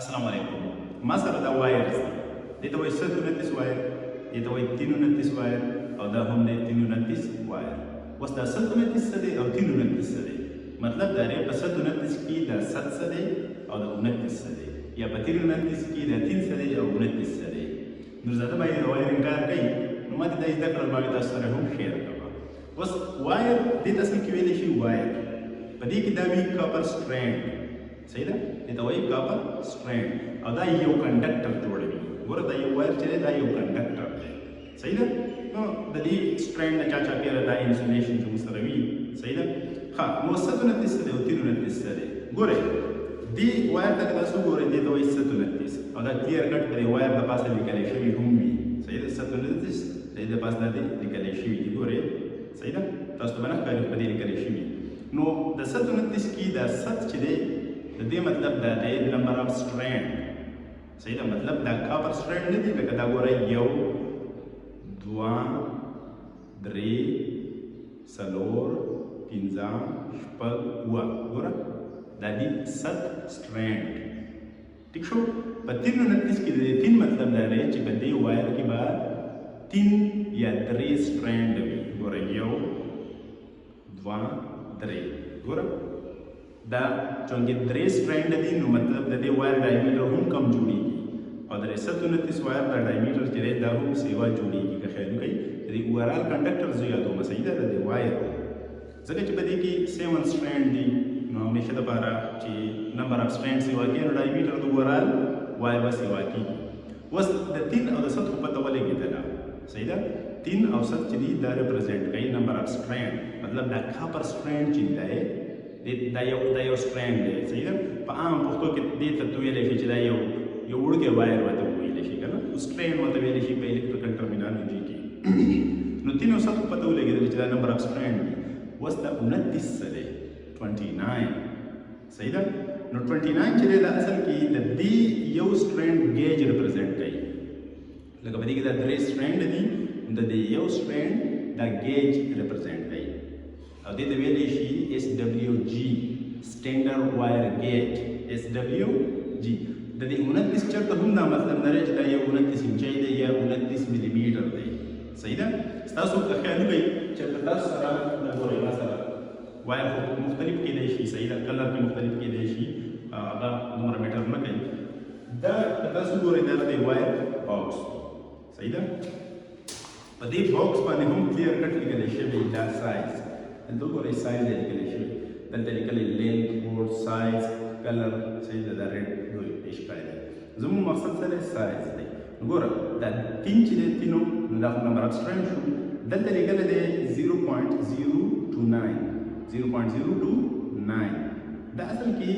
अस्सलाम वालेकुम مثلا دا وايرز دي ته وایي 129 وایر دې ته وایي 329 وایر او دا هم دی 329 وایر. اوس دا 129 څه دی او 329 څه دی؟ مطلب دا دی په 129 کې دا 7 څه دی او دا 29 څه دی، یا په 329 کې دا 3 څه دی او 29 څه دی. نو زه باید د وایرینګ کار کوي، نو ما دې دا زده کړل، ما تاسو سره هم شیر کوم. اوس وایر دې ته څه کې ویلی شي؟ وایر په دې کې دا وي کاپر سټرینډ، صحیح ده؟ دې ته وایي کاپر سټرینډ او دا یو کنډکټر جوړوي. ګوره دا یو وایر چې دی دا یو کنډکټر دی، صحیح ده؟ نو د دې سټرینډ نه چا پیره دا انسولیشن چې موږ سره وي، صحیح ده؟ ښه نو 129 څه دی او 329 څه دی؟ ګورئ دې وایر ته تاسو ګورئ دې ته وایي 129 او دا کلیر کټ په دې وایر د پاسه لیکلی شوي هم وي، صحیح ده؟ 129 د دې د پاسه دا لیکلی شوي دي، ګورئ صحیح ده؟ تاسو ته به نه ښکاري په دې لیکلی شوي. نو د 129 کې دا 7 چې دی د دې مطلب دا دی نمبر اف سټرینډ، صحیح ده؟ مطلب دا کاپر سټرینډ نه دی، لکه دا ګورئ 1 2 3 4 5 6 7 ګوره دا دي 7 سټرینډ. ٹھیک شو؟ په 329 کې د دې 3 مطلب دا دی چې په دې وایر کې به 3 یا 3 سټرینډ وي. ګوره 1 2 3 ګوره دا چونکې 3 سټرینډ دي نو مطلب د دې وایر ډایمیټر هم کم جوړیږي او د 129 وایر د ډایمیټر چې دی دا هم سیوا جوړیږي. که خیال وکړئ د دې اوورال کنډکټر زه یادوم، صحیح ده؟ د دې وایر ځکه چې په دې کې 7 سټرینډ دي نو همیشه دپاره چې نمبر اف سټرینډ سیوا کېږي نو ډایمیټر د اوورال وایر به سیوا کېږي. اوس د 3 او د 7 خو پته ولګېدله، صحیح ده؟ 3 او 7 چې دي دا ریپرزینټ کوي نمبر اف سټرینډ، مطلب دا کاپر سټرینډ چې دی دا یو سټرینډ دی، صحیح ده؟ په عام پښتو کې دې ته ویلی شي چې دا یو وړوکی وایر ورته وویلی شي که نه، سټرینډ ورته ویلی شي په الکتریکل ټرمینالوجي کې. نو 3 او 7 خو پته ولګېدله چې دا نمبر اف سټرینډ دی. اوس دا 29 څه دی؟ 29، صحیح ده؟ نو 29 چې دی دا اصل کې د دې یو سټرینډ ګیج ریپرزینټ کوي. لکه په دې کې دا 3 سټرینډ دي، د دې یو سټرینډ دا ګیج ریپرزینټ کوي او دې ته ویلی شي SWG سټینډرډ وایر ګیج. SWG د دې 29 چېرته هم دا مطلب نه دی چې دا یو 29 انچی دی یا 29 ملي میټر دی، صحیح ده؟ ستاسو که خیال وکړئ چېرته تاسو سره دا ګورئ ما سره وایر خو مختلف کېدی شي، صحیح ده؟ کلر کې مختلف کېدی شي، هغه دومره میټر نه کوي. دا که تاسو ګورئ دا د وایر باکس، صحیح ده؟ په دې باکس باندې هم کلیر کټ لیکلی شوی دا سایز، دلته وګورئ سایز یې لیکلی شوی، دلته لیکلی لینث وورډ سایز کلر، صحیح ده؟ دا ریډ پیش کړی دی. زموږ مقصد څه دی؟ سایز دی. ګوره دا 3 چې دی 3 نو دا خو نمبر اف سټرینډ شو، دلته لیکلی دی 0.029 0.029 دا اصل کې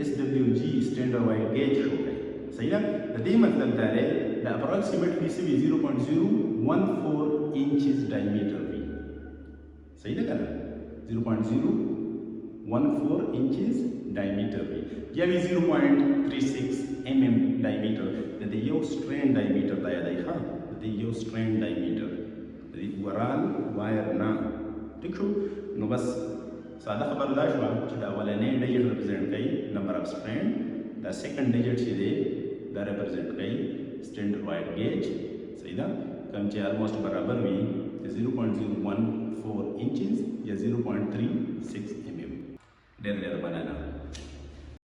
SWG سټینډرډ وایر ګیج شو دی، صحیح ده؟ د دې مطلب دا دی دا اپراکسیمیټلی څه وي 0.014 انچز ډایمیټر وي، صحیح ده که نه؟ 0.014 انچز ډایمیټر وي یا وي 0.36 ډایمیټر. د دې یو سټرینډ ډایمیټر دا یادوي، ښه؟ د دې یو سټرینډ ډایمیټر د دې اوورال وایر نه. ټیک شو؟ نو بس ساده خبره دا شوه چې دا اولنی ډیجټ ریپرزینټ کوي نمبر اف سټرینډ، دا سیکنډ ډیجټ چې دی دا ریپرزینټ کوي سټینډرډ وایر ګیج، صحیح ده؟ کوم چې آلموسټ برابر وي 0.014 انچز یا 0.36 ډېر مننه.